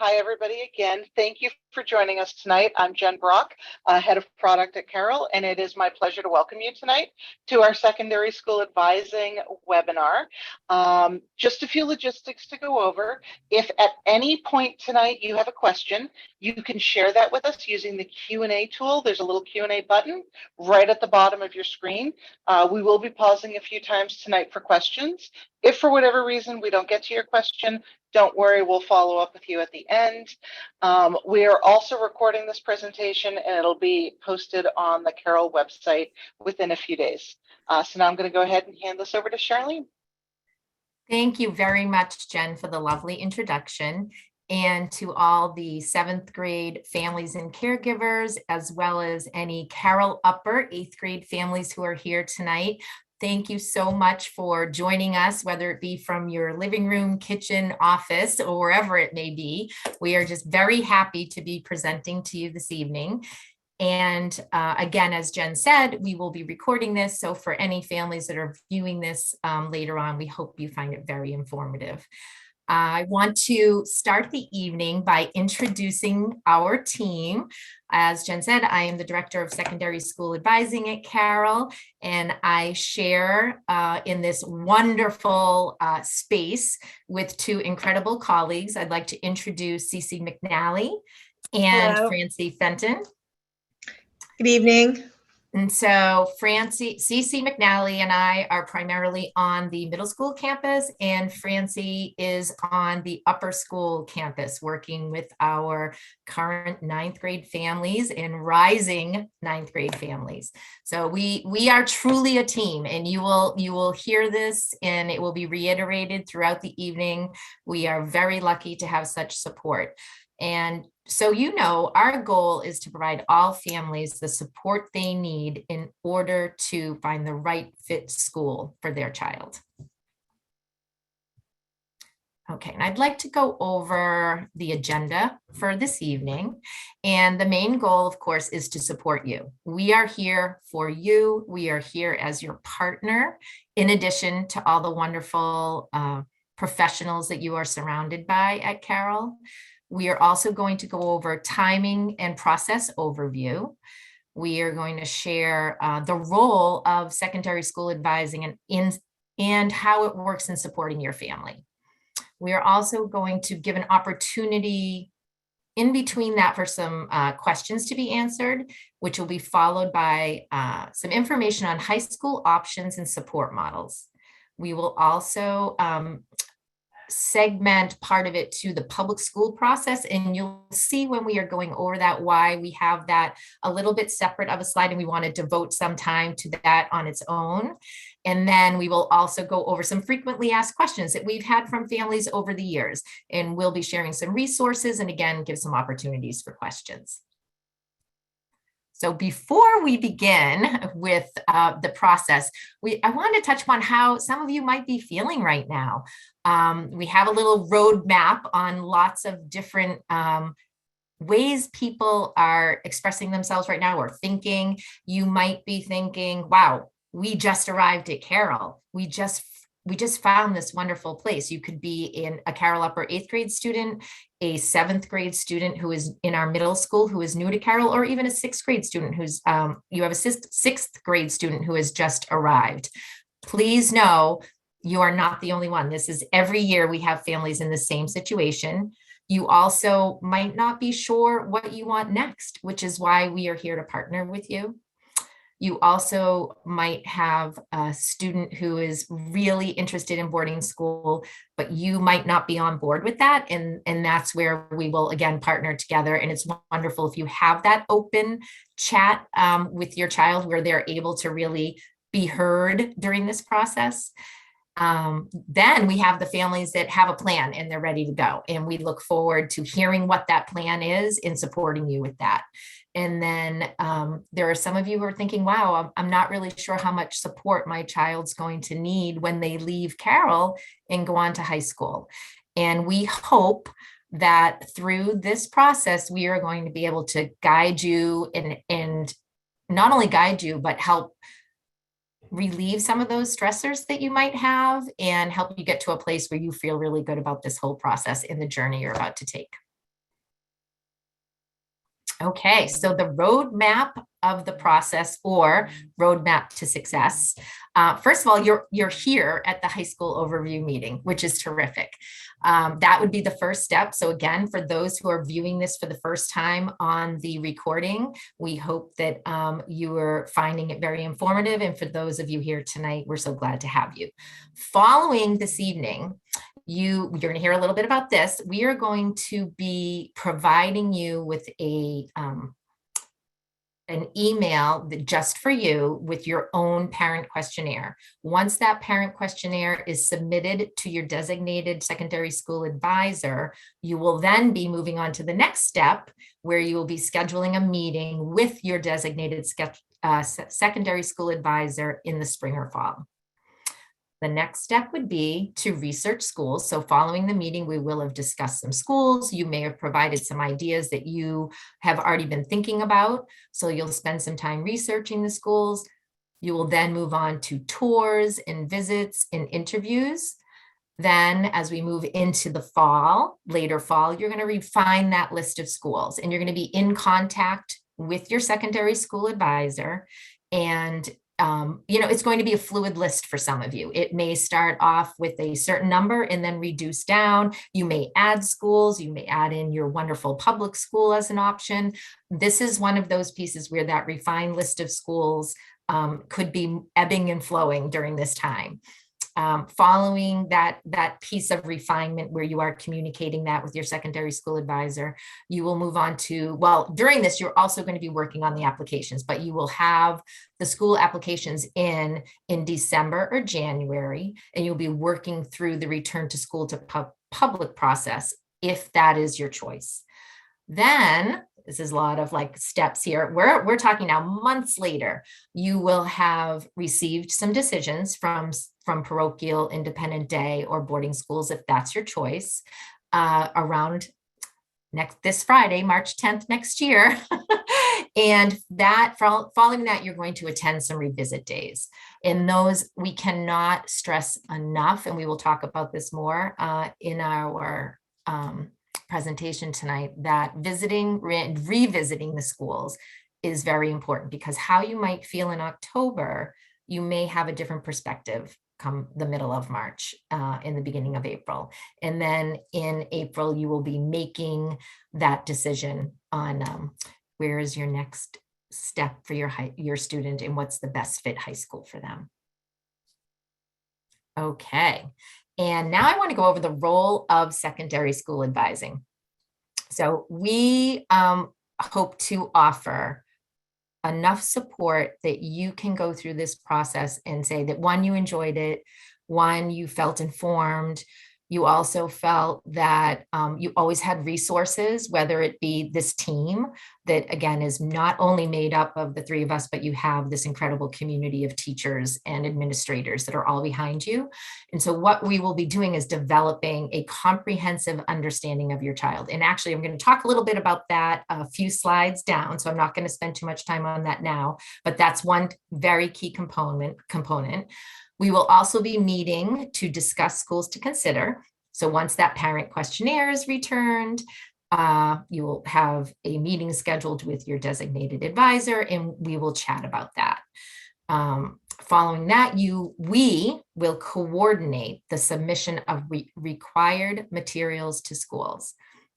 Hi, everybody. Again, thank you for joining us tonight. I'm Jen Brock, Head of Product at Carroll, and it is my pleasure to welcome you tonight to our secondary school advising webinar. Just a few logistics to go over. If at any point tonight you have a question, you can share that with us using the Q&A tool. There's a little Q&A button right at the bottom of your screen. We will be pausing a few times tonight for questions. If for whatever reason we don't get to your question, don't worry, we'll follow up with you at the end. We are also recording this presentation and it'll be posted on the Carroll website within a few days. So now I'm going to go ahead and hand this over to Charlene. Thank you very much, Jen, for the lovely introduction, and to all the 7th grade families and caregivers, as well as any Carroll upper 8th grade families who are here tonight. Thank you so much for joining us, whether it be from your living room, kitchen, office, or wherever it may be. We are just very happy to be presenting to you this evening. And again, as Jen said, we will be recording this. So for any families that are viewing this later on, we hope you find it very informative. I want to start the evening by introducing our team. As Jen said, I am the Director of Secondary School Advising at Carroll, and I share in this wonderful space with two incredible colleagues. I'd like to introduce Cece McNally and Hello. Francie Fenton. Good evening. And so Cece McNally and I are primarily on the middle school campus, and Francie is on the upper school campus working with our current 9th grade families and rising 9th grade families. So we are truly a team, and you will hear this and it will be reiterated throughout the evening. We are very lucky to have such support. And so, our goal is to provide all families the support they need in order to find the right fit school for their child. Okay, and I'd like to go over the agenda for this evening. And the main goal, of course, is to support you. We are here for you. We are here as your partner, in addition to all the wonderful professionals that you are surrounded by at Carroll. We are also going to go over timing and process overview. We are going to share the role of secondary school advising and how it works in supporting your family. We are also going to give an opportunity in between that for some questions to be answered, which will be followed by some information on high school options and support models. We will also segment part of it to the public school process, and you'll see when we are going over that why we have that a little bit separate of a slide, and we want to devote some time to that on its own. And then we will also go over some frequently asked questions that we've had from families over the years, and we'll be sharing some resources and again give some opportunities for questions. So before we begin with the process, I wanted to touch upon how some of you might be feeling right now. We have a little roadmap on lots of different ways people are expressing themselves right now or thinking. You might be thinking, wow, we just arrived at Carroll. We just found this wonderful place. You could be in a Carroll upper 8th grade student, a 7th grade student who is in our middle school who is new to Carroll, or even a 6th grade student who's you have a 6th grade student who has just arrived. Please know you are not the only one. This is every year we have families in the same situation. You also might not be sure what you want next, which is why we are here to partner with you. You also might have a student who is really interested in boarding school, but you might not be on board with that. And that's where we will, again, partner together. And it's wonderful if you have that open chat with your child where they're able to really be heard during this process. Then we have the families that have a plan and they're ready to go. And we look forward to hearing what that plan is and supporting you with that. And then there are some of you who are thinking, wow, I'm not really sure how much support my child's going to need when they leave Carroll and go on to high school. And we hope that through this process, we are going to be able to guide you and not only guide you, but help relieve some of those stressors that you might have and help you get to a place where you feel really good about this whole process and the journey you're about to take. Okay, so the roadmap of the process or roadmap to success. First of all, you're here at the high school overview meeting, which is terrific. That would be the first step. So again, for those who are viewing this for the first time on the recording, we hope that you are finding it very informative. And for those of you here tonight, we're so glad to have you. Following this evening, you're going to hear a little bit about this. We are going to be providing you with an email that just for you with your own parent questionnaire. Once that parent questionnaire is submitted to your designated secondary school advisor, you will then be moving on to the next step where you will be scheduling a meeting with your designated secondary school advisor in the spring or fall. The next step would be to research schools. So following the meeting, we will have discussed some schools. You may have provided some ideas that you have already been thinking about. So you'll spend some time researching the schools. You will then move on to tours and visits and interviews. Then as we move into the fall, later fall, you're going to refine that list of schools and you're going to be in contact with your secondary school advisor. And it's going to be a fluid list for some of you. It may start off with a certain number and then reduce down. You may add schools. You may add in your wonderful public school as an option. This is one of those pieces where that refined list of schools could be ebbing and flowing during this time. Following that piece of refinement where you are communicating that with your secondary school advisor, you will move on to, well, during this, you're also going to be working on the applications, but you will have the school applications in December or January, and you'll be working through the return to school to public process, if that is your choice. Then, this is a lot of like steps here. We're talking now months later, you will have received some decisions from parochial, independent day, or boarding schools, if that's your choice, around this Friday, March 10th next year. And following that, you're going to attend some revisit days. And those we cannot stress enough, and we will talk about this more in our presentation tonight, that visiting and revisiting the schools is very important, because how you might feel in October, you may have a different perspective come the middle of March, in the beginning of April. And then in April, you will be making that decision on where is your next step for your student and what's the best fit high school for them. Okay. And now I want to go over the role of secondary school advising. So we hope to offer enough support that you can go through this process and say that, one, you enjoyed it, one, you felt informed, you also felt that you always had resources, whether it be this team that, again, is not only made up of the three of us, but you have this incredible community of teachers and administrators that are all behind you. And so what we will be doing is developing a comprehensive understanding of your child. And actually, I'm going to talk a little bit about that a few slides down. So I'm not going to spend too much time on that now, but that's one very key component. We will also be meeting to discuss schools to consider. So once that parent questionnaire is returned, you will have a meeting scheduled with your designated advisor, and we will chat about that. Following that, we will coordinate the submission of required materials to schools.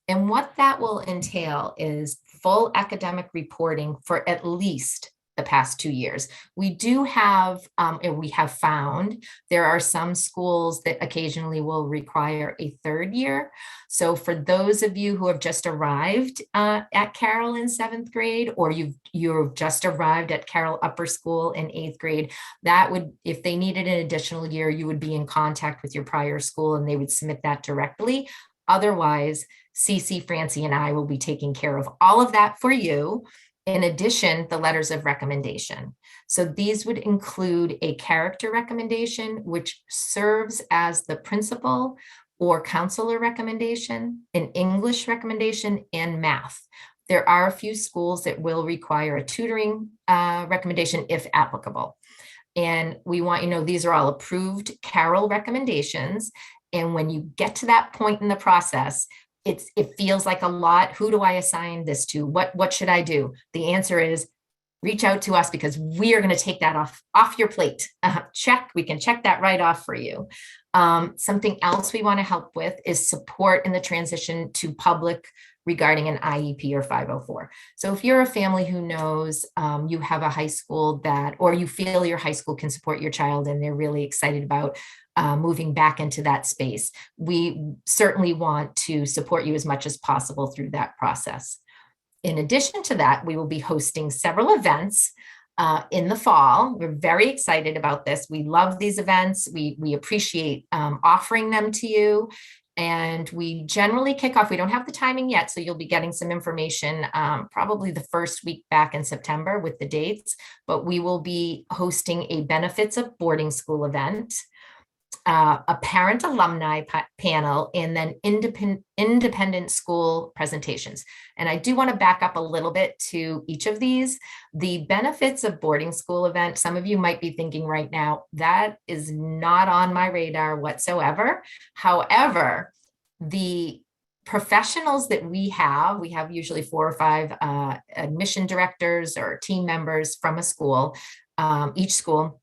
And what that will entail is full academic reporting for at least the past 2 years. We do have, and we have found there are some schools that occasionally will require a third year. So for those of you who have just arrived at Carroll in 7th grade, or you've just arrived at Carroll Upper School in 8th grade, that would, if they needed an additional year, you would be in contact with your prior school and they would submit that directly. Otherwise, Cece, Francie, and I will be taking care of all of that for you. In addition, the letters of recommendation. So these would include a character recommendation, which serves as the principal or counselor recommendation, an English recommendation, and math. There are a few schools that will require a tutoring recommendation if applicable. And we want you to know these are all approved Carroll recommendations. And when you get to that point in the process, it feels like a lot. Who do I assign this to? What should I do? The answer is reach out to us, because we are going to take that off your plate. We can check that right off for you. Something else we want to help with is support in the transition to public regarding an IEP or 504. So if you're a family who knows you have a high school or you feel your high school can support your child and they're really excited about moving back into that space, we certainly want to support you as much as possible through that process. In addition to that, we will be hosting several events in the fall. We're very excited about this. We love these events. We appreciate offering them to you. And we generally kick off, we don't have the timing yet, so you'll be getting some information probably the first week back in September with the dates, but we will be hosting a benefits of boarding school event, a parent alumni panel, and then independent school presentations. And I do want to back up a little bit to each of these. The benefits of boarding school event, some of you might be thinking right now, that is not on my radar whatsoever. However, the professionals that we have usually 4 or 5 admission directors or team members from a school, each school,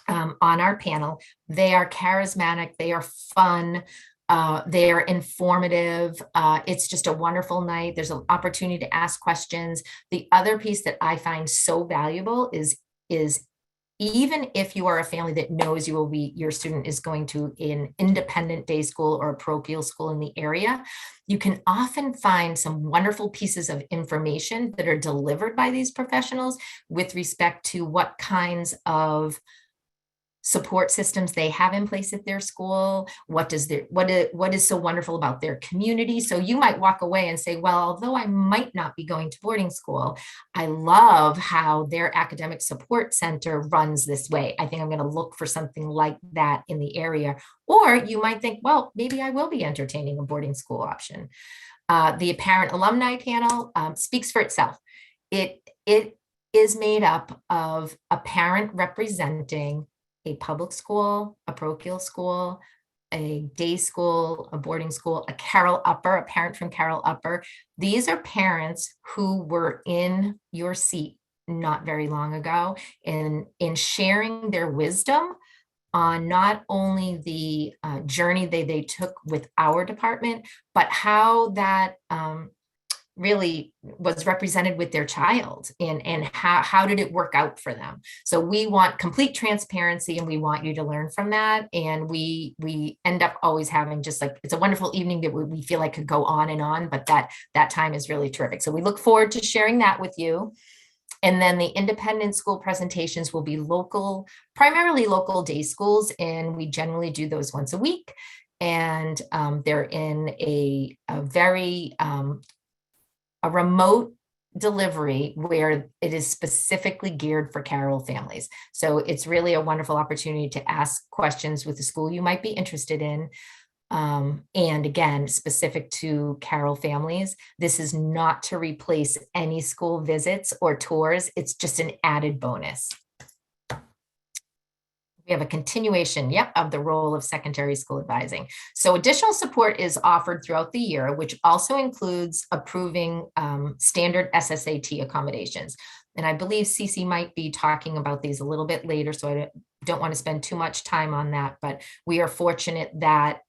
on our panel. They are charismatic, they are fun, they are informative. It's just a wonderful night. There's an opportunity to ask questions. The other piece that I find so valuable is even if you are a family that knows your student is going to an independent day school or a parochial school in the area, you can often find some wonderful pieces of information that are delivered by these professionals with respect to what kinds of support systems they have in place at their school, what is so wonderful about their community. So you might walk away and say, well, although I might not be going to boarding school, I love how their academic support center runs this way. I think I'm going to look for something like that in the area. Or you might think, well, maybe I will be entertaining a boarding school option. The parent alumni panel speaks for itself. It is made up of a parent representing a public school, a parochial school, a day school, a boarding school, a Carroll Upper, a parent from Carroll Upper. These are parents who were in your seat not very long ago in sharing their wisdom on not only the journey they took with our department, but how that really was represented with their child and how did it work out for them. So we want complete transparency and we want you to learn from that. And we end up always having just like, it's a wonderful evening that we feel like could go on and on, but that time is really terrific. So we look forward to sharing that with you. And then the independent school presentations will be primarily local day schools. And we generally do those once a week. And they're in a very, a remote delivery where it is specifically geared for Carroll families. So it's really a wonderful opportunity to ask questions with the school you might be interested in. And again, specific to Carroll families, this is not to replace any school visits or tours. It's just an added bonus. We have a continuation, of the role of secondary school advising. So additional support is offered throughout the year, which also includes approving standard SSAT accommodations. And I believe Cece might be talking about these a little bit later, so I don't want to spend too much time on that, but we are fortunate that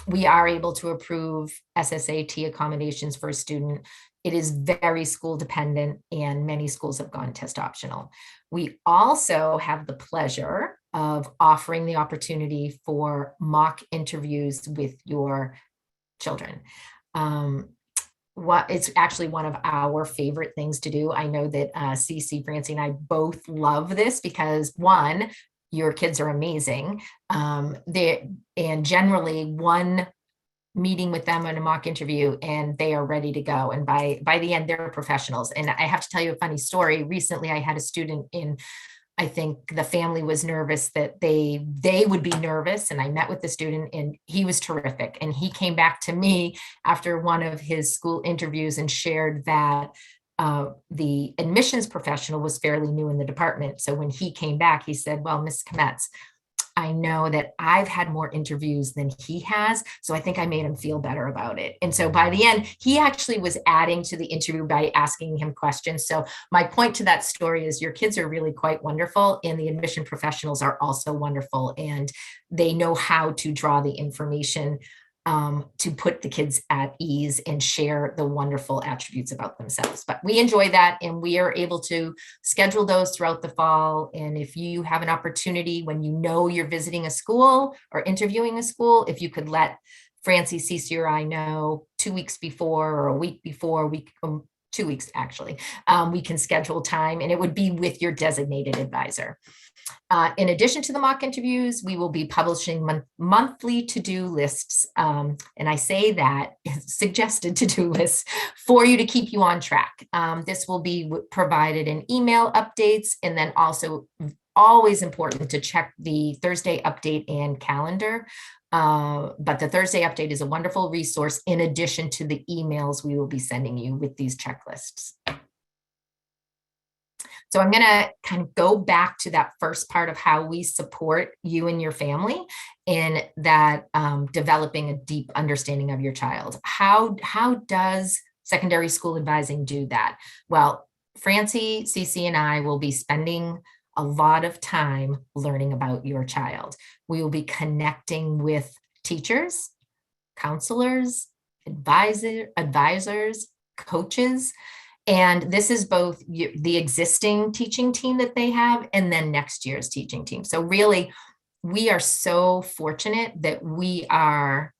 we are able to approve SSAT accommodations for a student. It is very school dependent and many schools have gone test optional. We also have the pleasure of offering the opportunity for mock interviews with your children. It's actually one of our favorite things to do. I know that Cece, Francie, and I both love this because one, your kids are amazing. And generally one meeting with them in a mock interview and they are ready to go. And by the end, they're professionals. And I have to tell you a funny story. Recently, I had a student I think the family was nervous that they would be nervous. And I met with the student and he was terrific. And he came back to me after one of his school interviews and shared that the admissions professional was fairly new in the department. So when he came back, he said, well, Ms. Kometz, I know that I've had more interviews than he has. So I think I made him feel better about it. And so by the end, he actually was adding to the interview by asking him questions. So my point to that story is your kids are really quite wonderful, and the admission professionals are also wonderful, and they know how to draw the information to put the kids at ease and share the wonderful attributes about themselves. But we enjoy that, and we are able to schedule those throughout the fall. And if you have an opportunity when you know you're visiting a school or interviewing a school, if you could let Francie, Cece, or I know 2 weeks before or a week before, 2 weeks actually, we can schedule time, and it would be with your designated advisor. In addition to the mock interviews, we will be publishing monthly to-do lists. And I say that suggested to-do lists for you to keep you on track. This will be provided in email updates, and then also always important to check the Thursday update and calendar. But the Thursday update is a wonderful resource in addition to the emails we will be sending you with these checklists. So I'm going to kind of go back to that first part of how we support you and your family in that developing a deep understanding of your child. How does secondary school advising do that? Well, Francie, Cece, and I will be spending a lot of time learning about your child. We will be connecting with teachers, counselors, advisors, coaches. And this is both the existing teaching team that they have and then next year's teaching team. So really, we are so fortunate that we are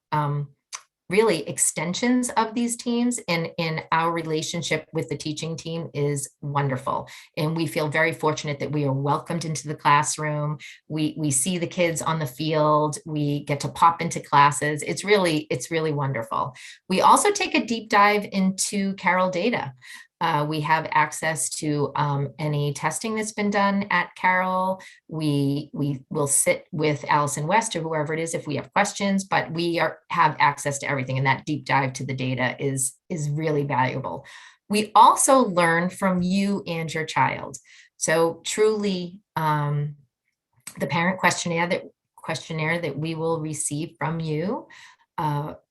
really extensions of these teams, and our relationship with the teaching team is wonderful. And we feel very fortunate that we are welcomed into the classroom. We see the kids on the field. We get to pop into classes. It's really wonderful. We also take a deep dive into Carroll data. We have access to any testing that's been done at Carroll. We will sit with Allison West or whoever it is if we have questions, but we have access to everything, and that deep dive to the data is really valuable. We also learn from you and your child. So truly, the parent questionnaire that we will receive from you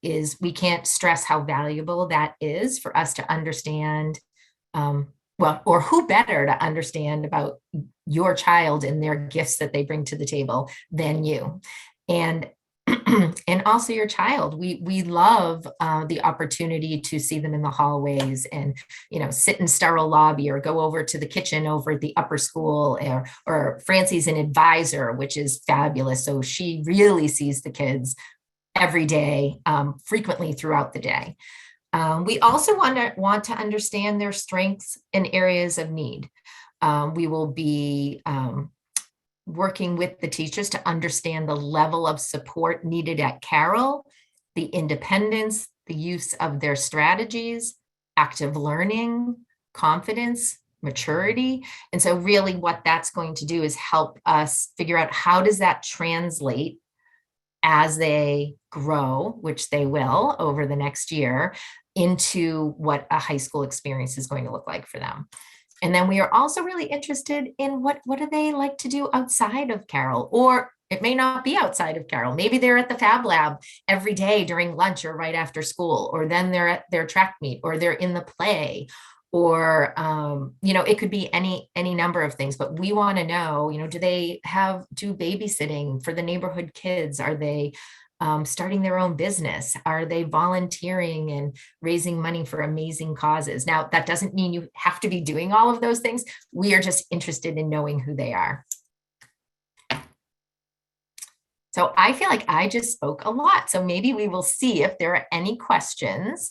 is, we can't stress how valuable that is for us to understand. Well, or who better to understand about your child and their gifts that they bring to the table than you, and and also your child. We love the opportunity to see them in the hallways and sit in sterile lobby or go over to the kitchen over at the upper school, or Francie's an advisor, which is fabulous. So she really sees the kids every day, frequently throughout the day. We also want to understand their strengths and areas of need. We will be working with the teachers to understand the level of support needed at Carroll, the independence, the use of their strategies, active learning, confidence, maturity. And so really what that's going to do is help us figure out, how does that translate as they grow, which they will over the next year, into what a high school experience is going to look like for them. And then we are also really interested in what do they like to do outside of Carroll, or it may not be outside of Carroll. Maybe they're at the Fab Lab every day during lunch or right after school, or then they're at their track meet, or they're in the play, or it could be any number of things. But we want to know, do they do babysitting for the neighborhood kids? Are they starting their own business? Are they volunteering and raising money for amazing causes? Now, that doesn't mean you have to be doing all of those things. We are just interested in knowing who they are. So I feel like I just spoke a lot. So maybe we will see if there are any questions.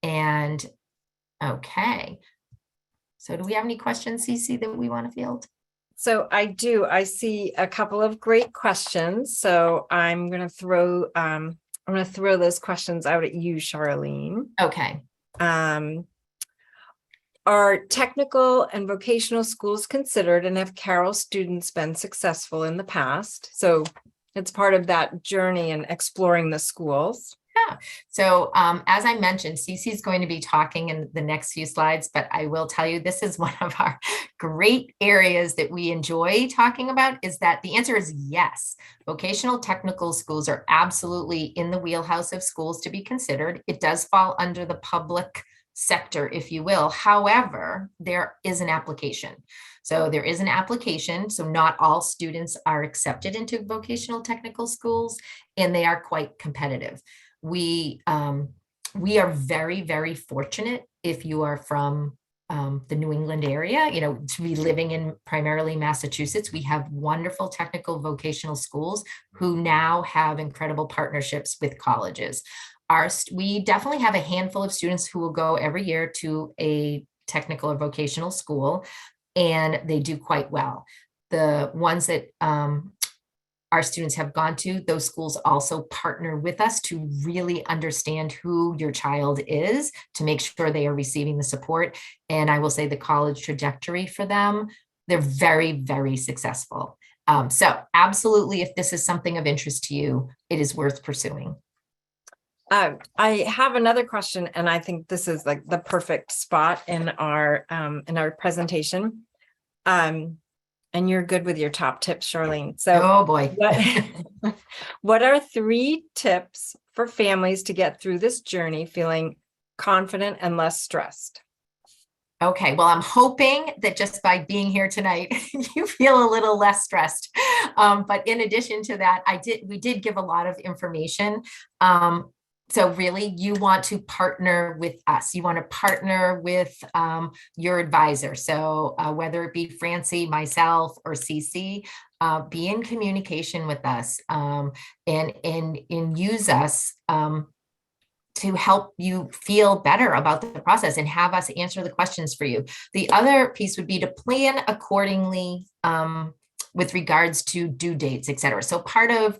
And okay. So do we have any questions, Cece, that we want to field? So I do. I see a couple of great questions. So I'm going to throw those questions out at you, Charlene. Okay. Are technical and vocational schools considered, and have Carroll students been successful in the past? So it's part of that journey and exploring the schools. So as I mentioned, Cece is going to be talking in the next few slides, but I will tell you this is one of our great areas that we enjoy talking about, is that the answer is yes. Vocational technical schools are absolutely in the wheelhouse of schools to be considered. It does fall under the public sector, if you will. However, there is an application. So there is an application. So not all students are accepted into vocational technical schools, and they are quite competitive. We are very, very fortunate if you are from the New England area, to be living in primarily Massachusetts. We have wonderful technical vocational schools who now have incredible partnerships with colleges. We definitely have a handful of students who will go every year to a technical or vocational school, and they do quite well. The ones that our students have gone to, those schools also partner with us to really understand who your child is, to make sure they are receiving the support. And I will say the college trajectory for them, they're very, very successful. So absolutely, if this is something of interest to you, it is worth pursuing. I have another question, and I think this is like the perfect spot in our presentation. And you're good with your top tips, Charlene. So, oh boy, what are 3 tips for families to get through this journey feeling confident and less stressed? Okay, well, I'm hoping that just by being here tonight, you feel a little less stressed. But in addition to that, we did give a lot of information. So really, you want to partner with us. You want to partner with your advisor. So whether it be Francie, myself, or Cece, be in communication with us and use us to help you feel better about the process and have us answer the questions for you. The other piece would be to plan accordingly with regards to due dates, et cetera. So part of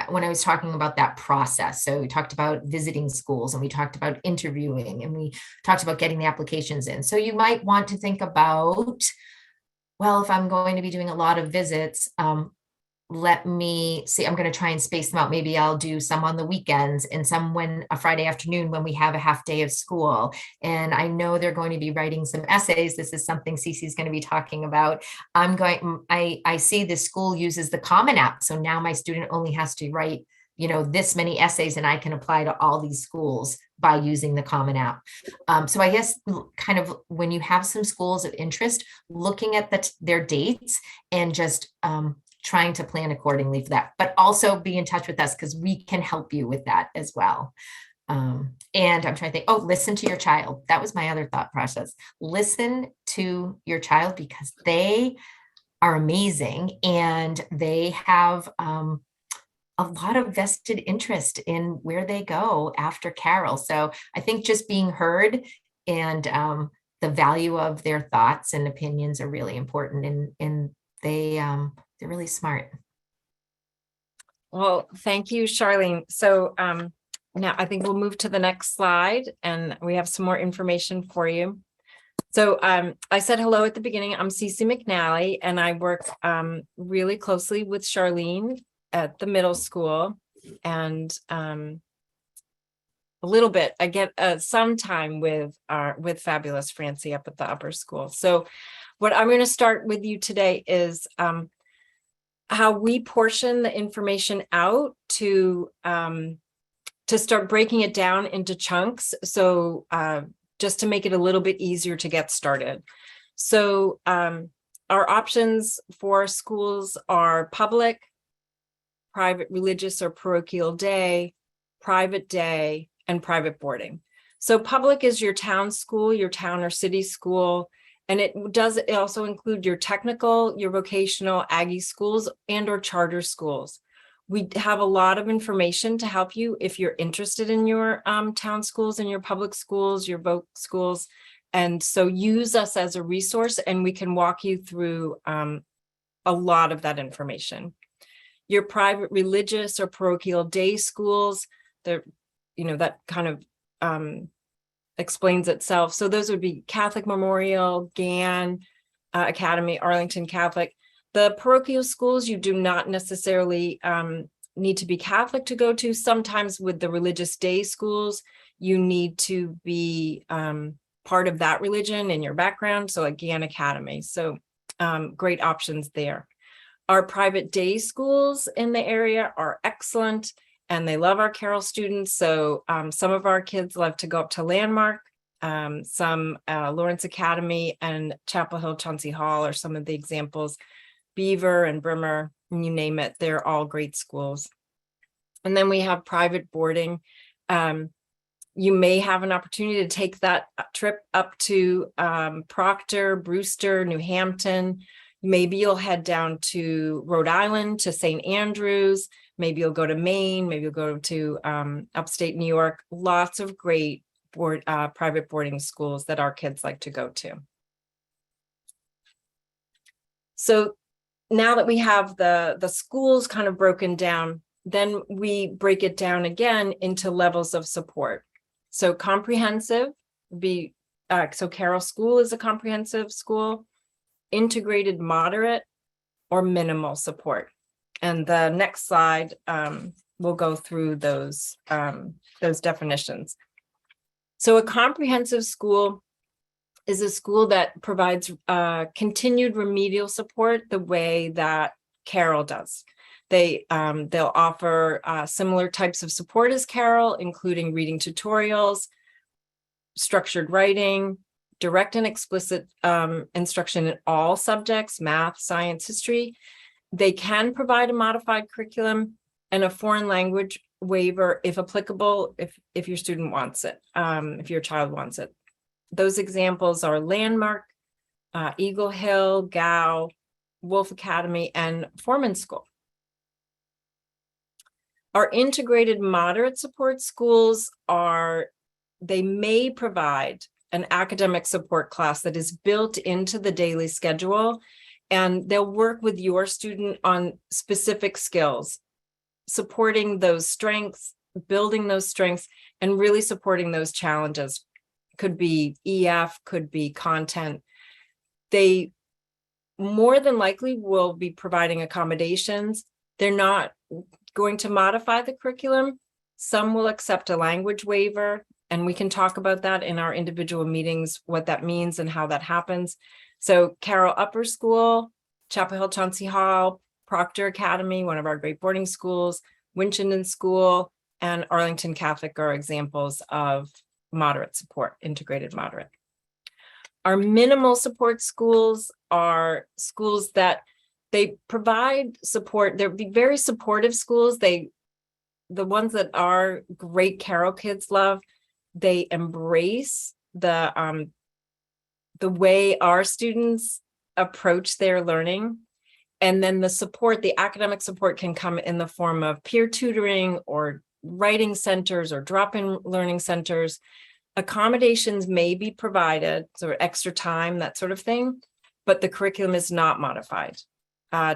when I was talking about that process, so we talked about visiting schools, and we talked about interviewing, and we talked about getting the applications in. So you might want to think about, well, if I'm going to be doing a lot of visits, let me see, I'm going to try and space them out. Maybe I'll do some on the weekends and some a Friday afternoon when we have a half day of school. And I know they're going to be writing some essays. This is something Cece's going to be talking about. I see the school uses the Common App. So now my student only has to write, this many essays, and I can apply to all these schools by using the Common App. So I guess kind of when you have some schools of interest, looking at their dates and just, trying to plan accordingly for that, but also be in touch with us because we can help you with that as well. And I'm trying to think, listen to your child. That was my other thought process. Listen to your child because they are amazing and they have a lot of vested interest in where they go after Carroll. So I think just being heard and the value of their thoughts and opinions are really important, and they're really smart. Well, thank you, Charlene. So now I think we'll move to the next slide, and we have some more information for you. So I said hello at the beginning. I'm Cece McNally, and I work really closely with Charlene at the middle school, and a little bit. I get some time with fabulous Francie up at the upper school. So what I'm going to start with you today is how we portion the information out to start breaking it down into chunks. So just to make it a little bit easier to get started. So our options for schools are public, private religious or parochial day, private day, and private boarding. So public is your town school, your town or city school. And it also include your technical, your vocational, Aggie schools, and or charter schools. We have a lot of information to help you if you're interested in your town schools and your public schools, your voc schools. And so use us as a resource, and we can walk you through a lot of that information. Your private religious or parochial day schools, that kind of explains itself. So those would be Catholic Memorial, GAN, Academy, Arlington Catholic. The parochial schools, you do not necessarily need to be Catholic to go to. Sometimes with the religious day schools, you need to be part of that religion in your background. So like Gann Academy. So great options there. Our private day schools in the area are excellent and they love our Carroll students. So some of our kids love to go up to Landmark, some Lawrence Academy and Chapel Hill Chauncey Hall are some of the examples. Beaver and Brimmer, you name it, they're all great schools. And then we have private boarding. You may have an opportunity to take that trip up to Proctor, Brewster, New Hampton. Maybe you'll head down to Rhode Island, to St. Andrews. Maybe you'll go to Maine. Maybe you'll go to upstate New York. Lots of great private boarding schools that our kids like to go to. So now that we have the schools kind of broken down, then we break it down again into levels of support. So comprehensive so Carroll School is a comprehensive school, integrated moderate, or minimal support. And the next slide will go through those definitions. So a comprehensive school is a school that provides continued remedial support the way that Carroll does. They'll offer similar types of support as Carroll, including reading tutorials, structured writing, direct and explicit instruction in all subjects, math, science, history. They can provide a modified curriculum and a foreign language waiver if applicable, if your student wants it, if your child wants it. Those examples are Landmark, Eagle Hill, Gow, Wolf Academy, and Foreman School. Our integrated moderate support schools they may provide an academic support class that is built into the daily schedule, and they'll work with your student on specific skills, supporting those strengths, building those strengths, and really supporting those challenges. Could be EF, could be content. They more than likely will be providing accommodations. They're not going to modify the curriculum. Some will accept a language waiver, and we can talk about that in our individual meetings, what that means and how that happens. So Carroll Upper School, Chapel Hill Chauncey Hall, Proctor Academy, one of our great boarding schools, Winchendon School, and Arlington Catholic are examples of moderate support, integrated moderate. Our minimal support schools are schools that they provide support. They're very supportive schools. The ones that our great Carroll kids love, they embrace the way our students approach their learning. And then the support, the academic support can come in the form of peer tutoring or writing centers or drop-in learning centers. Accommodations may be provided, so extra time, that sort of thing, but the curriculum is not modified.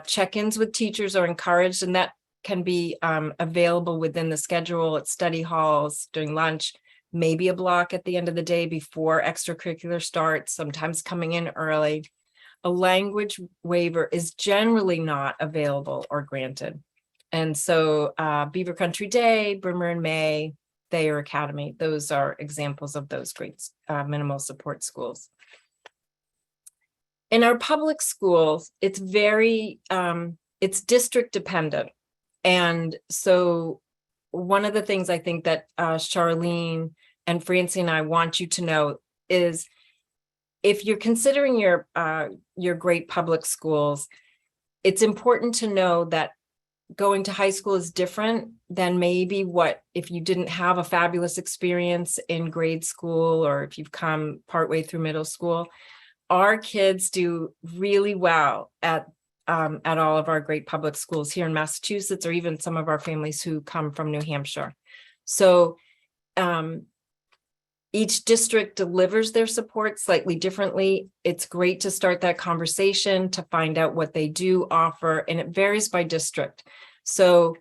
Check-ins with teachers are encouraged, and that can be available within the schedule at study halls, during lunch, maybe a block at the end of the day before extracurricular starts, sometimes coming in early. A language waiver is generally not available or granted. And so Beaver Country Day, Brimmer and May, Thayer Academy, those are examples of those great minimal support schools. In our public schools, it's it's district dependent. And so one of the things I think that Charlene and Francie and I want you to know is, if you're considering your great public schools, it's important to know that going to high school is different than maybe what if you didn't have a fabulous experience in grade school, or if you've come partway through middle school. Our kids do really well at all of our great public schools here in Massachusetts, or even some of our families who come from New Hampshire. So each district delivers their support slightly differently. It's great to start that conversation to find out what they do offer, and it varies by district. So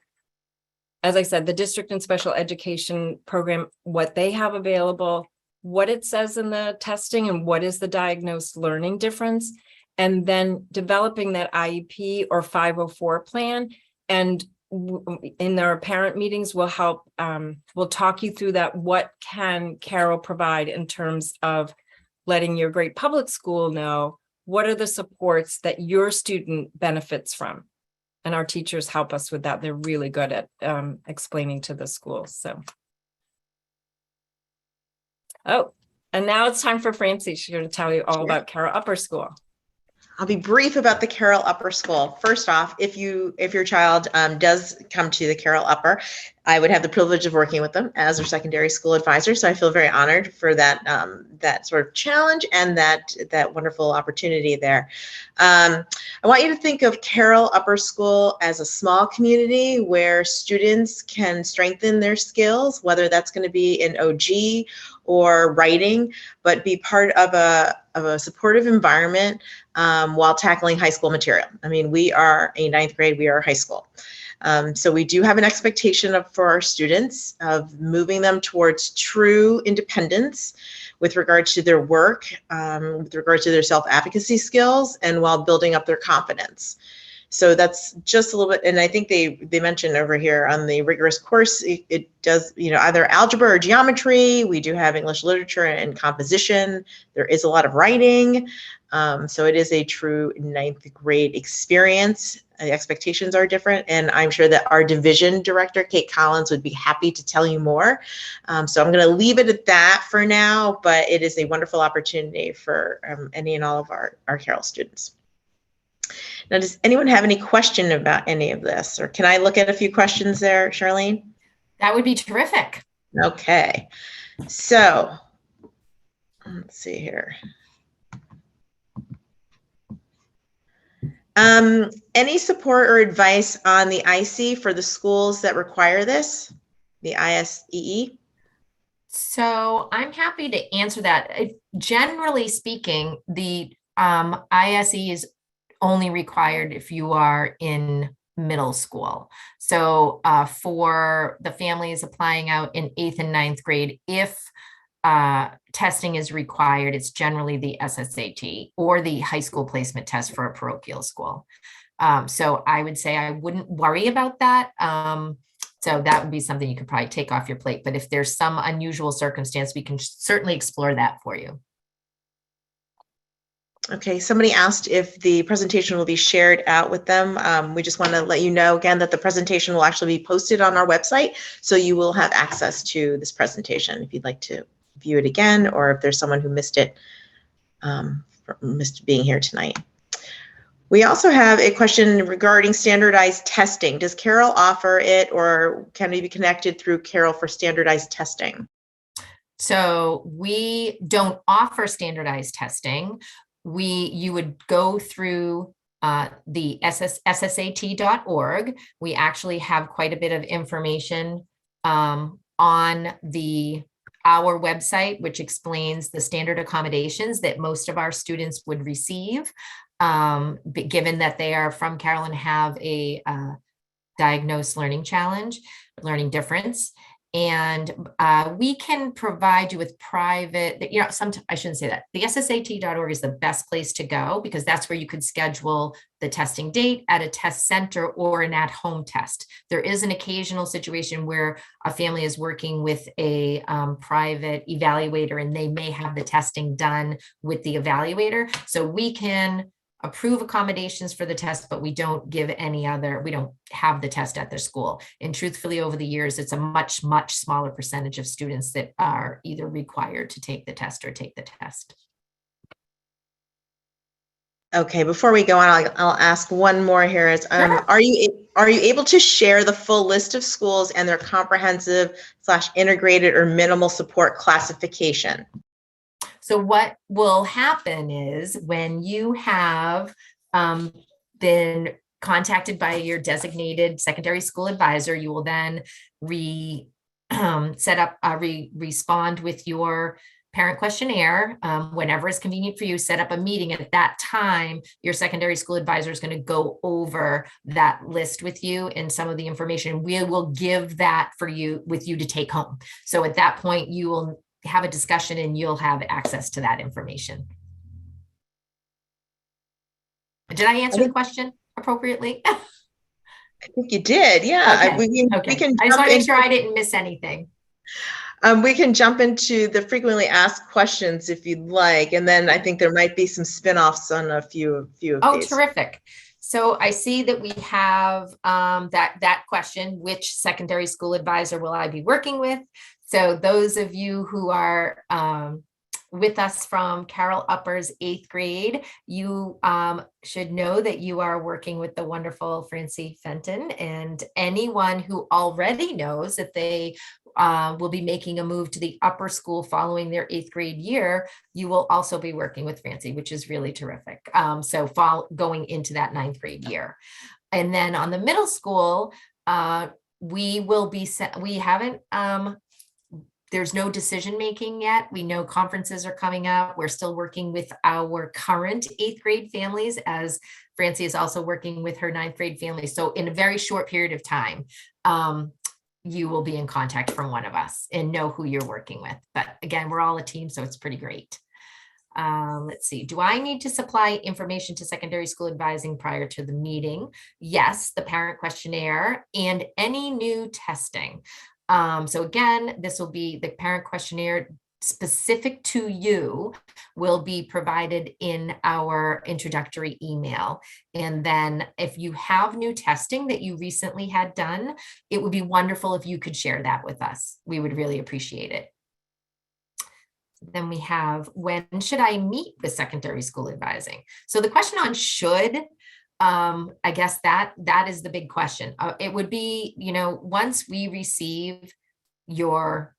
as I said, the district and special education program, what they have available, what it says in the testing, and what is the diagnosed learning difference, and then developing that IEP or 504 plan and in our parent meetings, we'll help, we'll talk you through that. What can Carroll provide in terms of letting your great public school know what are the supports that your student benefits from? And our teachers help us with that. They're really good at explaining to the schools. So. Oh, and now it's time for Francie. She's going to tell you all about Carroll Upper School. I'll be brief about the Carroll Upper School. First off, if your child does come to the Carroll Upper, I would have the privilege of working with them as their secondary school advisor. So I feel very honored for that that sort of challenge and that wonderful opportunity there. I want you to think of Carroll Upper School as a small community where students can strengthen their skills, whether that's going to be in OG or writing, but be part of a supportive environment while tackling high school material. I mean, we are a ninth grade, we are high school. So we do have an expectation for our students of moving them towards true independence with regard to their work, with regard to their self-advocacy skills, and while building up their confidence. So that's just a little bit, and I think they mentioned over here on the rigorous course, it does, either algebra or geometry. We do have English literature and composition. There is a lot of writing. So it is a true ninth grade experience. The expectations are different, and I'm sure that our division director, Kate Collins, would be happy to tell you more. So I'm going to leave it at that for now, but it is a wonderful opportunity for any and all of our Carroll students. Now, does anyone have any question about any of this, or can I look at a few questions there, Charlene? That would be terrific. Okay, so let's see here. Any support or advice on the IC for the schools that require this, the ISEE? So I'm happy to answer that. Generally speaking, the ISE is only required if you are in middle school. So for the families applying out in 8th and 9th grade, if testing is required, it's generally the SSAT or the high school placement test for a parochial school. So I would say I wouldn't worry about that. So that would be something you could probably take off your plate. But if there's some unusual circumstance, we can certainly explore that for you. Okay, somebody asked if the presentation will be shared out with them. We just want to let you know again that the presentation will actually be posted on our website, so you will have access to this presentation if you'd like to view it again, or if there's someone who missed it, missed being here tonight. We also have a question regarding standardized testing. Does Carroll offer it, or can we be connected through Carroll for standardized testing? So we don't offer standardized testing. You would go through the SSAT.org. We actually have quite a bit of information on our website, which explains the standard accommodations that most of our students would receive, given that they are from Carroll and have a diagnosed learning challenge, learning difference. And we can provide you with private, I shouldn't say that. The SSAT.org is the best place to go, because that's where you could schedule the testing date at a test center or an at-home test. There is an occasional situation where a family is working with a private evaluator and they may have the testing done with the evaluator. So we can approve accommodations for the test, but we don't have the test at their school. And truthfully, over the years, it's a much, much smaller percentage of students that are either required to take the test or take the test. Okay, before we go on, I'll ask one more here. Sure. Are you able to share the full list of schools and their comprehensive / integrated or minimal support classification? So what will happen is when you have been contacted by your designated secondary school advisor, you will then respond with your parent questionnaire whenever it's convenient for you. Set up a meeting. At that time, your secondary school advisor is going to go over that list with you and some of the information. We will give that with you to take home. So at that point, you will have a discussion and you'll have access to that information. Did I answer the question appropriately? I think you did. Yeah. Okay, We okay. can I just jump want to make in. sure I didn't miss anything. We can jump into the frequently asked questions if you'd like, and then I think there might be some spin-offs on a few of Oh, these. terrific. So I see that we have that question, which secondary school advisor will I be working with? So those of you who are with us from Carroll Upper's 8th grade, you should know that you are working with the wonderful Francie Fenton, and anyone who already knows that they will be making a move to the upper school following their 8th grade year, you will also be working with Francie, which is really terrific. So going into that 9th grade year. And then on the middle school, we will be, we haven't, there's no decision making yet. We know conferences are coming up. We're still working with our current 8th grade families, as Francie is also working with her 9th grade family. So in a very short period of time, you will be in contact from one of us and know who you're working with. But again, we're all a team, so it's pretty great. Let's see. Do I need to supply information to secondary school advising prior to the meeting? Yes, the parent questionnaire and any new testing. So again, this will be the parent questionnaire specific to you will be provided in our introductory email. And then if you have new testing that you recently had done, it would be wonderful if you could share that with us. We would really appreciate it. Then we have, when should I meet with secondary school advising? So the question on should, I guess that is the big question. It would be, once we receive your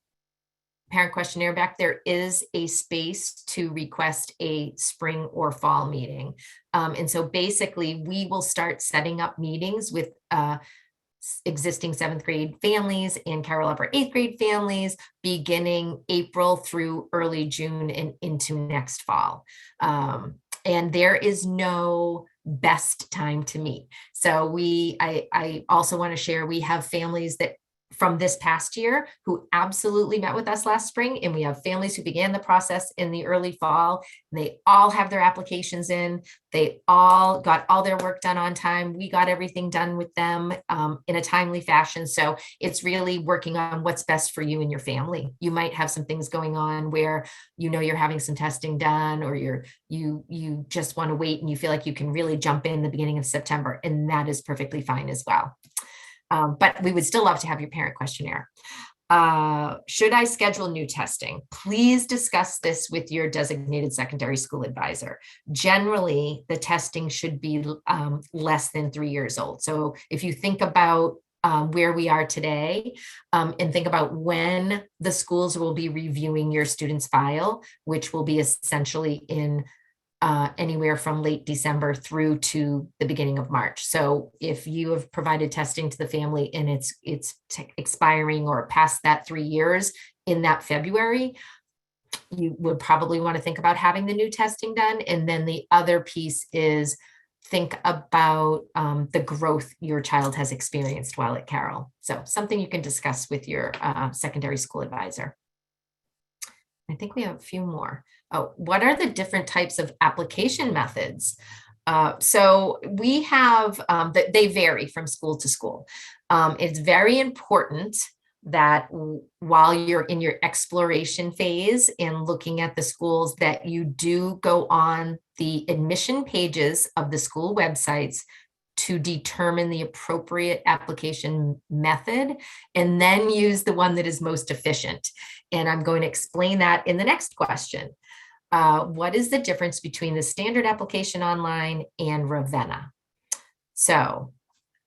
parent questionnaire back, there is a space to request a spring or fall meeting. And so basically we will start setting up meetings with existing 7th grade families and Carroll Upper 8th grade families beginning April through early June and into next fall. And there is no best time to meet. So I also want to share, we have families that from this past year who absolutely met with us last spring, and we have families who began the process in the early fall. They all have their applications in. They all got all their work done on time. We got everything done with them in a timely fashion. So it's really working on what's best for you and your family. You might have some things going on where you're having some testing done, or you just want to wait and you feel like you can really jump in the beginning of September, and that is perfectly fine as well. But we would still love to have your parent questionnaire. Should I schedule new testing? Please discuss this with your designated secondary school advisor. Generally, the testing should be less than 3 years old. So if you think about where we are today, and think about when the schools will be reviewing your student's file, which will be essentially in anywhere from late December through to the beginning of March. So if you have provided testing to the family and it's expiring or past that 3 years in that February, you would probably want to think about having the new testing done. And then the other piece is think about the growth your child has experienced while at Carroll. So something you can discuss with your secondary school advisor. I think we have a few more. Oh, what are the different types of application methods? So we have, they vary from school to school. It's very important that while you're in your exploration phase and looking at the schools, that you do go on the admission pages of the school websites to determine the appropriate application method, and then use the one that is most efficient. And I'm going to explain that in the next question. What is the difference between the standard application online and Ravenna? So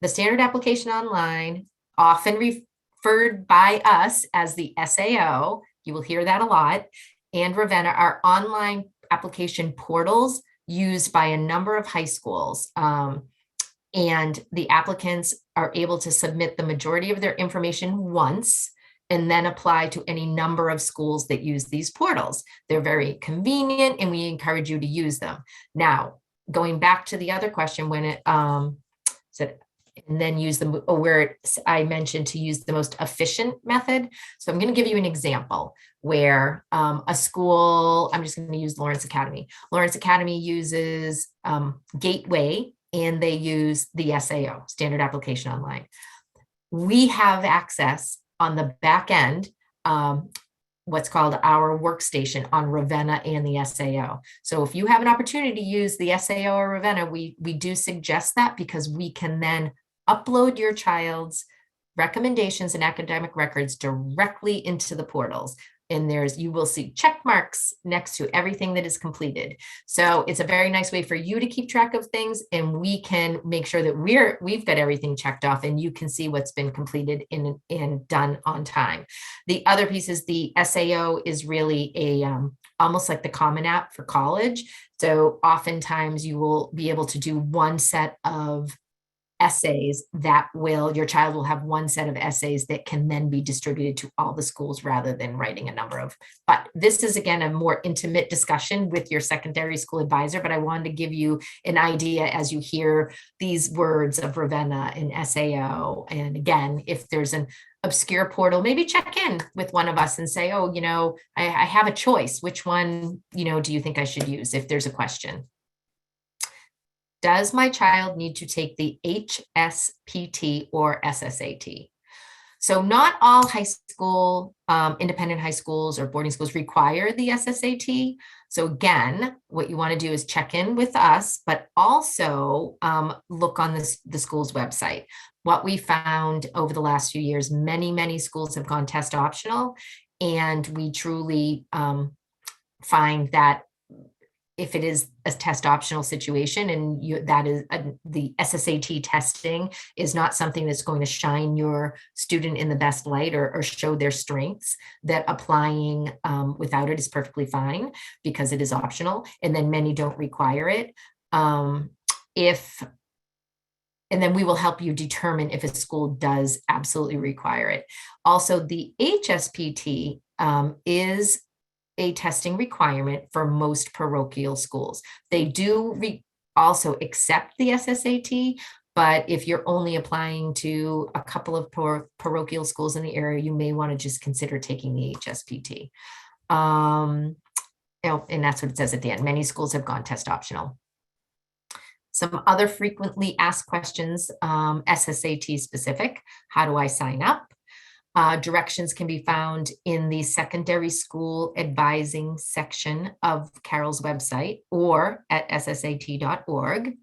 the standard application online, often referred by us as the SAO, you will hear that a lot, and Ravenna are online application portals used by a number of high schools. And the applicants are able to submit the majority of their information once and then apply to any number of schools that use these portals. They're very convenient and we encourage you to use them. Now, going back to the other question, when it said, and then use them, where I mentioned to use the most efficient method. So I'm going to give you an example where a school, I'm just going to use Lawrence Academy. Lawrence Academy uses Gateway and they use the SAO, Standard Application Online. We have access on the back end, what's called our workstation on Ravenna and the SAO. So if you have an opportunity to use the SAO or Ravenna, we do suggest that, because we can then upload your child's recommendations and academic records directly into the portals. And you will see check marks next to everything that is completed. So it's a very nice way for you to keep track of things, and we can make sure that we've got everything checked off, and you can see what's been completed and done on time. The other piece is the SAO is really almost like the Common App for college. So oftentimes you will be able to do one set of essays your child will have one set of essays that can then be distributed to all the schools rather than writing a number of. But this is, again, a more intimate discussion with your secondary school advisor, but I wanted to give you an idea as you hear these words of Ravenna and SAO. And again, if there's an obscure portal, maybe check in with one of us and say, oh, I have a choice. Which one, do you think I should use if there's a question? Does my child need to take the HSPT or SSAT? So not all high school, independent high schools or boarding schools require the SSAT. So again, what you want to do is check in with us, but also look on the school's website. What we found over the last few years, many schools have gone test optional, and we truly find that if it is a test optional situation and the SSAT testing is not something that's going to shine your student in the best light or show their strengths, that applying without it is perfectly fine because it is optional. And then many don't require it. And then we will help you determine if a school does absolutely require it. Also, the HSPT is a testing requirement for most parochial schools. They do also accept the SSAT, but if you're only applying to a couple of parochial schools in the area, you may want to just consider taking the HSPT. And that's what it says at the end. Many schools have gone test optional. Some other frequently asked questions, SSAT specific. How do I sign up? Directions can be found in the secondary school advising section of Carroll's website or at ssat.org.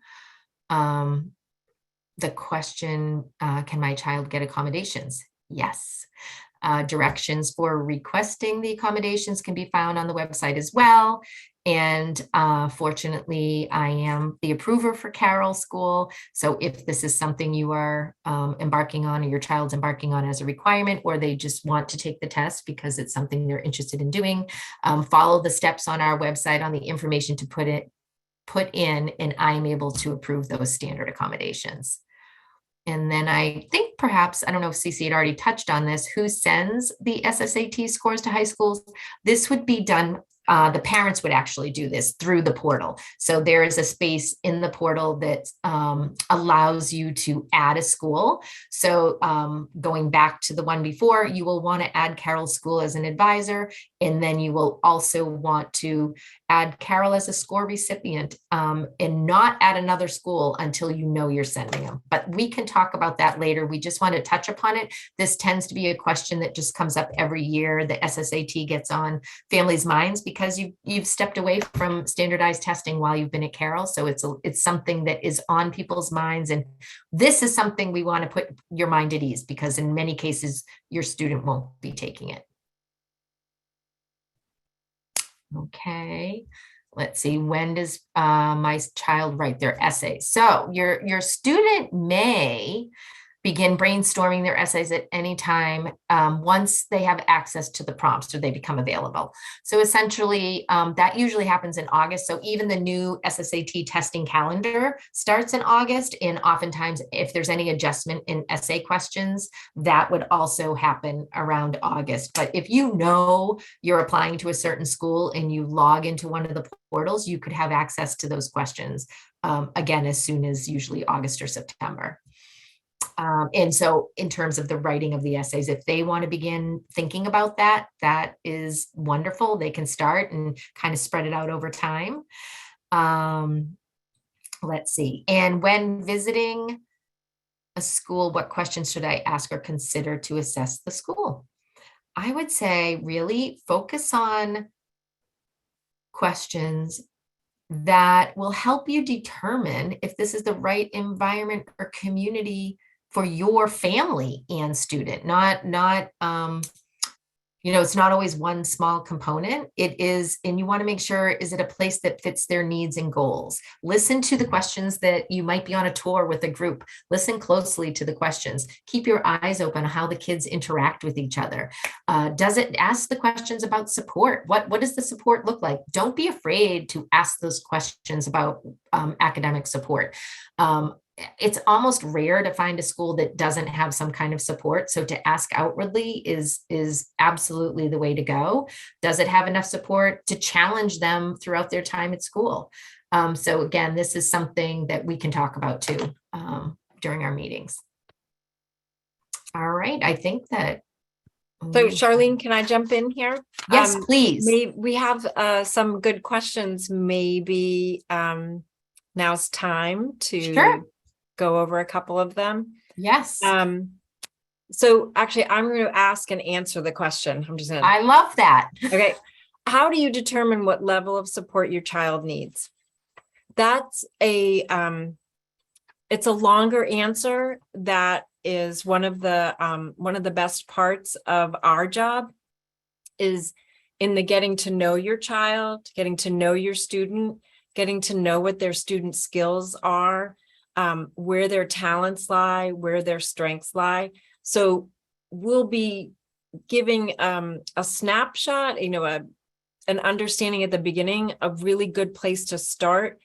The question, can my child get accommodations? Yes. Directions for requesting the accommodations can be found on the website as well. And fortunately, I am the approver for Carroll School. So if this is something you are embarking on, or your child's embarking on as a requirement, or they just want to take the test because it's something they're interested in doing, follow the steps on our website on the information to put in, and I'm able to approve those standard accommodations. And then I think perhaps, I don't know if Cece had already touched on this, who sends the SSAT scores to high schools? This would be done, the parents would actually do this through the portal. So there is a space in the portal that allows you to add a school. So going back to the one before, you will want to add Carroll School as an advisor, and then you will also want to add Carroll as a score recipient, and not add another school until you know you're sending them. But we can talk about that later. We just want to touch upon it. This tends to be a question that just comes up every year. The SSAT gets on families' minds because you've stepped away from standardized testing while you've been at Carroll. So it's something that is on people's minds. And this is something we want to put your mind at ease, because in many cases, your student won't be taking it. Okay, let's see. When does my child write their essay? So your student may begin brainstorming their essays at any time once they have access to the prompts or they become available. So essentially, that usually happens in August. So even the new SSAT testing calendar starts in August. And oftentimes, if there's any adjustment in essay questions, that would also happen around August. But if you know you're applying to a certain school and you log into one of the portals, you could have access to those questions again as soon as usually August or September. And so in terms of the writing of the essays, if they want to begin thinking about that, that is wonderful. They can start and kind of spread it out over time. let's see. And when visiting a school, what questions should I ask or consider to assess the school? I would say really focus on questions that will help you determine if this is the right environment or community for your family and student, not it's not always one small component. It is, and you want to make sure, is it a place that fits their needs and goals? Listen to the questions that you might be on a tour with a group. Listen closely to the questions. Keep your eyes open on how the kids interact with each other. Does it ask the questions about support? What does the support look like? Don't be afraid to ask those questions about academic support. It's almost rare to find a school that doesn't have some kind of support. So to ask outwardly is absolutely the way to go. Does it have enough support to challenge them throughout their time at school? So again, this is something that we can talk about too during our meetings. All right, I think that. So Charlene, can I jump in here? Yes, please. We have some good questions. Maybe now's time to Sure. go over a couple of them. Yes. So actually, I'm going to ask and answer the question. I'm just going to. I love that. Okay. How do you determine what level of support your child needs? That's it's a longer answer. That is one of the best parts of our job is in the getting to know your child, getting to know your student, getting to know what their student skills are, where their talents lie, where their strengths lie. So we'll be giving a snapshot, an understanding at the beginning, a really good place to start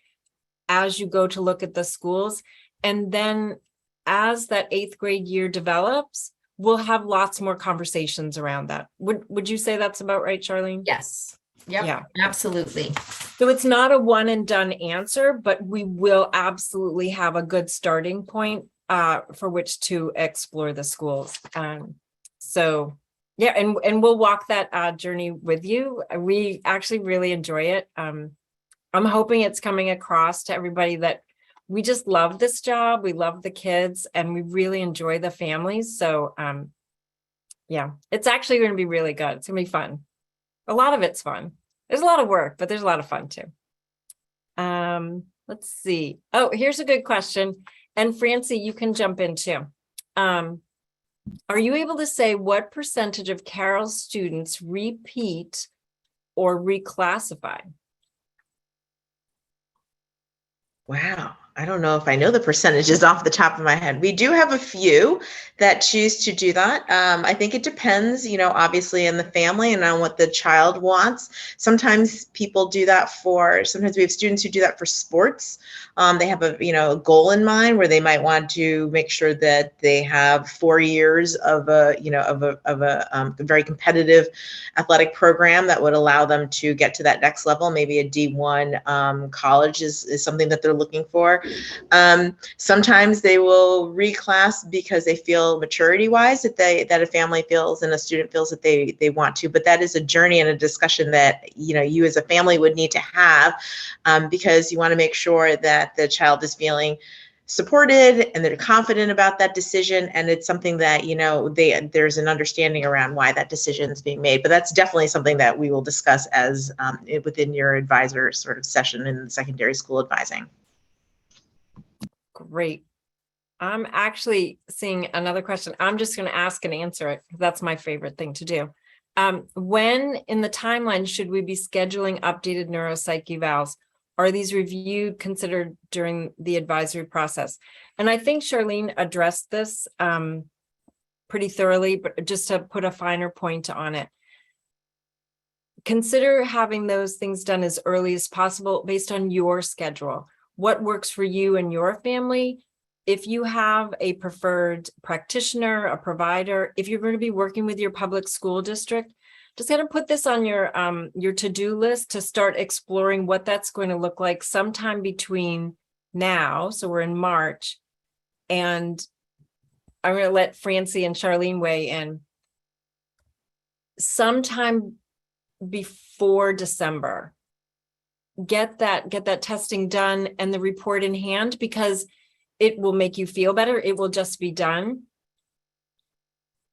as you go to look at the schools. And then as that 8th grade year develops, we'll have lots more conversations around that. Would you say that's about right, Charlene? Yes. Yep. Yeah, Absolutely. So it's not a one and done answer, but we will absolutely have a good starting point for which to explore the schools. So yeah, and we'll walk that journey with you. We actually really enjoy it. I'm hoping it's coming across to everybody that we just love this job. We love the kids and we really enjoy the families. So yeah, it's actually going to be really good. It's going to be fun. A lot of it's fun. There's a lot of work, but there's a lot of fun too. Let's see. Oh, here's a good question. And Francie, you can jump in too. Are you able to say what percentage of Carroll's students repeat or reclassify? Wow. I don't know if I know the percentages off the top of my head. We do have a few that choose to do that. I think it depends, obviously in the family and on what the child wants. Sometimes people do that sometimes we have students who do that for sports. They have a goal in mind where they might want to make sure that they have 4 years of a very competitive athletic program that would allow them to get to that next level. Maybe a D1 college is something that they're looking for. Sometimes they will reclass because they feel maturity-wise that a family feels and a student feels that they want to. But that is a journey and a discussion that you as a family would need to have because you want to make sure that the child is feeling supported and they're confident about that decision, and it's something that there's an understanding around why that decision is being made. But that's definitely something that we will discuss as within your advisor sort of session in secondary school advising. Great. I'm actually seeing another question. I'm just going to ask and answer it because that's my favorite thing to do. When in the timeline should we be scheduling updated neuropsych evals? Are these reviewed, considered during the advisory process? And I think Charlene addressed this pretty thoroughly, but just to put a finer point on it. Consider having those things done as early as possible based on your schedule. What works for you and your family? If you have a preferred practitioner, a provider, if you're going to be working with your public school district, just kind of put this on your to-do list to start exploring what that's going to look like sometime between now. So we're in March, and I'm going to let Francie and Charlene weigh in. Sometime before December, get that testing done and the report in hand, because it will make you feel better. It will just be done.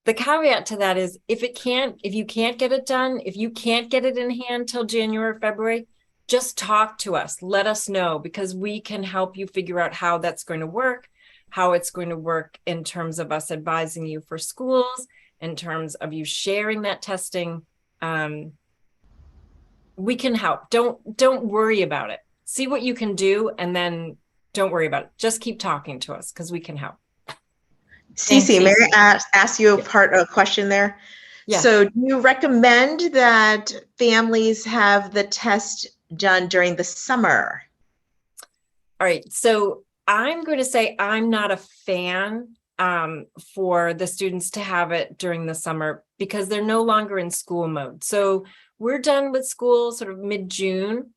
The caveat to that is if you can't get it done, if you can't get it in hand till January or February, just talk to us. Let us know, because we can help you figure out how that's going to work, how it's going to work in terms of us advising you for schools, in terms of you sharing that testing. We can help. Don't worry about it. See what you can do, and then don't worry about it. Just keep talking to us, because we can help. Cece, may Cece. I ask you a question there? Yeah. So do you recommend that families have the test done during the summer? All right. So I'm going to say I'm not a fan for the students to have it during the summer, because they're no longer in school mode. So we're done with school sort of mid-June.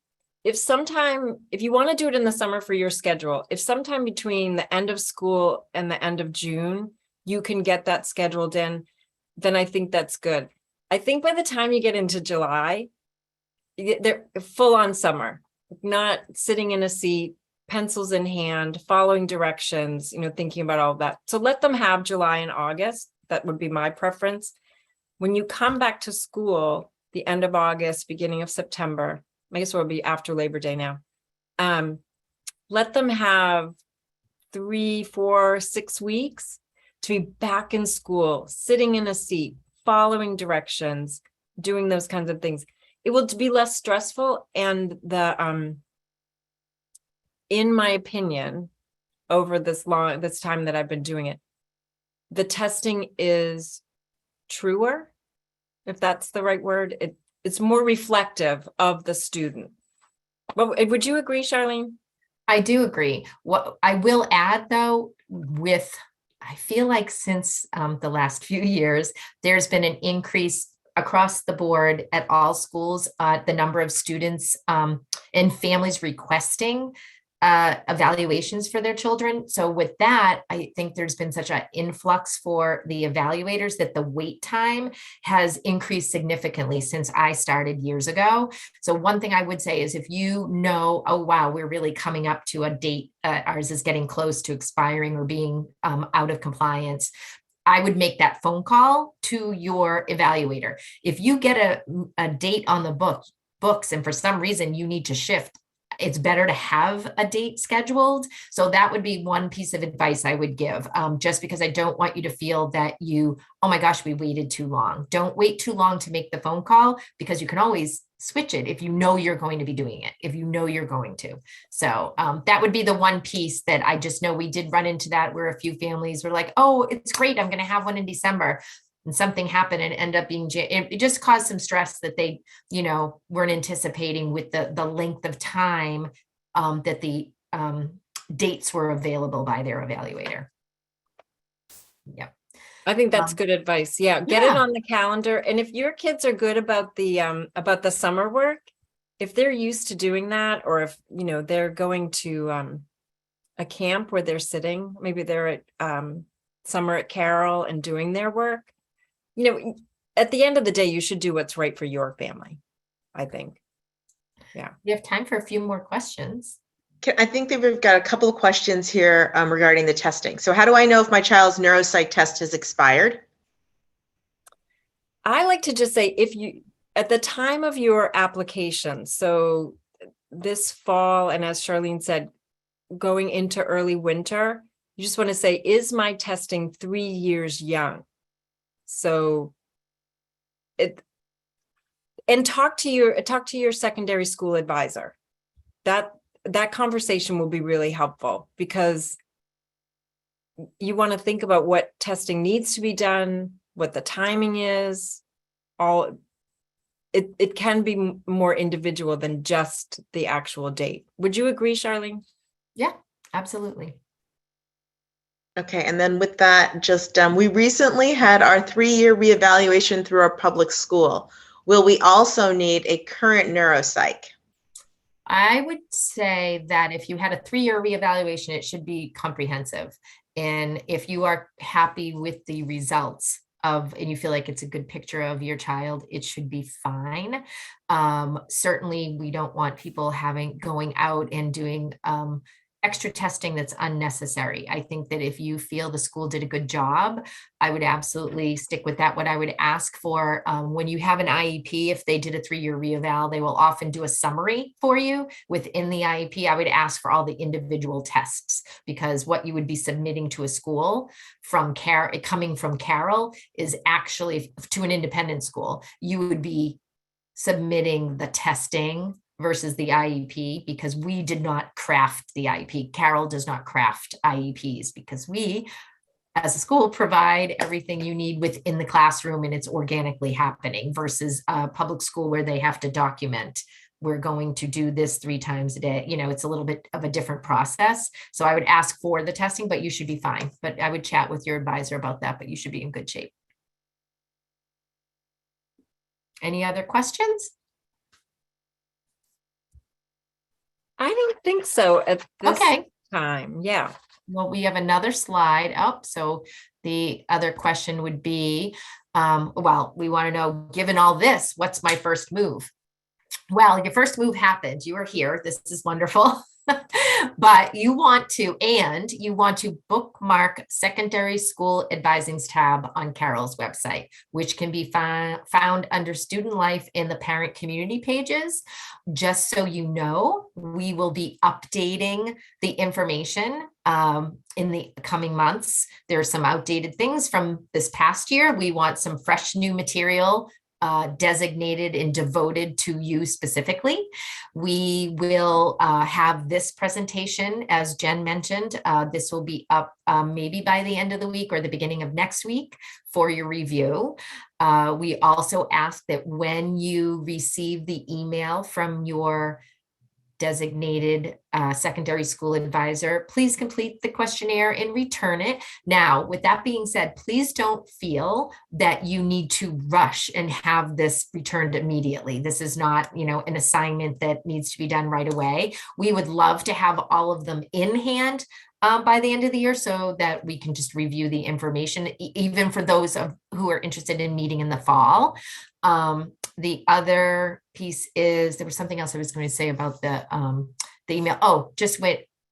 If you want to do it in the summer for your schedule, if sometime between the end of school and the end of June, you can get that scheduled in, then I think that's good. I think by the time you get into July, they're full on summer, not sitting in a seat, pencils in hand, following directions, thinking about all of that. So let them have July and August. That would be my preference. When you come back to school, the end of August, beginning of September, I guess it will be after Labor Day now. Let them have 3, 4, 6 weeks to be back in school, sitting in a seat, following directions, doing those kinds of things. It will be less stressful, and in my opinion, over this time that I've been doing it, the testing is truer, if that's the right word. It's more reflective of the student. Well, would you agree, Charlene? I do agree. What I will add, though, I feel like since the last few years, there's been an increase across the board at all schools, the number of students and families requesting evaluations for their children. So with that, I think there's been such an influx for the evaluators that the wait time has increased significantly since I started years ago. So one thing I would say is, if you know, oh, wow, we're really coming up to a date, ours is getting close to expiring or being out of compliance, I would make that phone call to your evaluator. If you get a date on the books and for some reason you need to shift, it's better to have a date scheduled. So that would be one piece of advice I would give, just because I don't want you to feel that oh my gosh, we waited too long. Don't wait too long to make the phone call, because you can always switch it if you know you're going to be doing it, if you know you're going to. So that would be the one piece that I just know we did run into, that where a few families were like, oh, it's great, I'm going to have one in December. And something happened and end up being, it just caused some stress that they, weren't anticipating with the length of time that the dates were available by their evaluator. Yep. I think that's good advice. Yeah. Get it on the calendar. And if your kids are good about the summer work, if they're used to doing that, or if, they're going to a camp where they're sitting, maybe they're at summer at Carroll and doing their work, at the end of the day, you should do what's right for your family, I think. Yeah. We have time for a few more questions. I think that we've got a couple of questions here regarding the testing. So how do I know if my child's neuropsych test has expired? I like to just say, if you, at the time of your application, so this fall, and as Charlene said, going into early winter, you just want to say, is my testing 3 years young? So and talk to your secondary school advisor. That conversation will be really helpful, because you want to think about what testing needs to be done, what the timing is. It can be more individual than just the actual date. Would you agree, Charlene? Yeah, absolutely. Okay, and then with that, we recently had our 3-year reevaluation through our public school. Will we also need a current neuropsych? I would say that if you had a 3-year reevaluation, it should be comprehensive. And if you are happy with the results, of, and you feel like it's a good picture of your child, it should be fine. Certainly we don't want people going out and doing extra testing that's unnecessary. I think that if you feel the school did a good job, I would absolutely stick with that. What I would ask for when you have an IEP, if they did a 3-year reeval, they will often do a summary for you within the IEP. I would ask for all the individual tests, because what you would be submitting to a school from coming from Carroll is actually to an independent school. You would be submitting the testing versus the IEP, because we did not craft the IEP. Carroll does not craft IEPs, because we, as a school, provide everything you need within the classroom and it's organically happening, versus a public school where they have to document, we're going to do this 3 times a day. It's a little bit of a different process. So I would ask for the testing, but you should be fine. But I would chat with your advisor about that, but you should be in good shape. Any other questions? I don't think so at this Okay. time. Yeah. Well, we have another slide up. So the other question would be, well, we want to know, given all this, what's my first move? Well, your first move happened. You are here. This is wonderful. But you want to bookmark Secondary School Advising's tab on Carroll's website, which can be found under Student Life in the Parent Community pages. Just so you know, we will be updating the information in the coming months. There are some outdated things from this past year. We want some fresh new material designated and devoted to you specifically. We will have this presentation, as Jen mentioned. This will be up maybe by the end of the week or the beginning of next week for your review. We also ask that when you receive the email from your designated secondary school advisor, please complete the questionnaire and return it. Now, with that being said, please don't feel that you need to rush and have this returned immediately. This is not, an assignment that needs to be done right away. We would love to have all of them in hand by the end of the year, so that we can just review the information, even for those who are interested in meeting in the fall. The other piece is, there was something else I was going to say about the email. Oh, just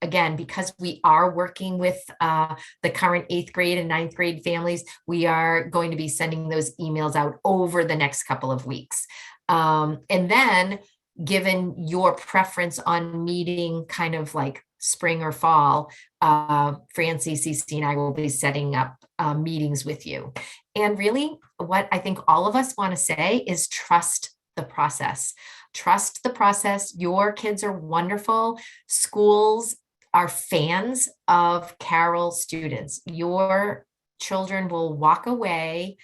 again, because we are working with the current 8th grade and 9th grade families, we are going to be sending those emails out over the next couple of weeks. And then, given your preference on meeting kind of like spring or fall, Francie, Cece, and I will be setting up meetings with you. And really, what I think all of us want to say is trust the process. Trust the process. Your kids are wonderful. Schools are fans of Carroll students. Your children will walk away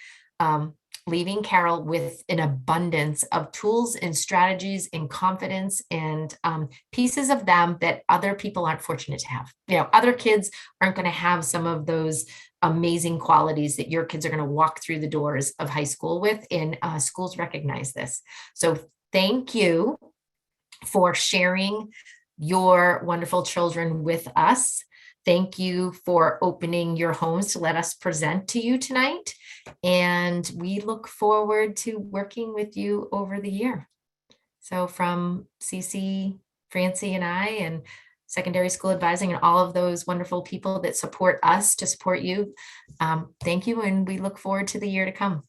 leaving Carroll with an abundance of tools and strategies and confidence and pieces of them that other people aren't fortunate to have. Other kids aren't going to have some of those amazing qualities that your kids are going to walk through the doors of high school with, and schools recognize this. So thank you for sharing your wonderful children with us. Thank you for opening your homes to let us present to you tonight. And we look forward to working with you over the year. So from Cece, Francie, and I, and Secondary School Advising, and all of those wonderful people that support us to support you, thank you. And we look forward to the year to come.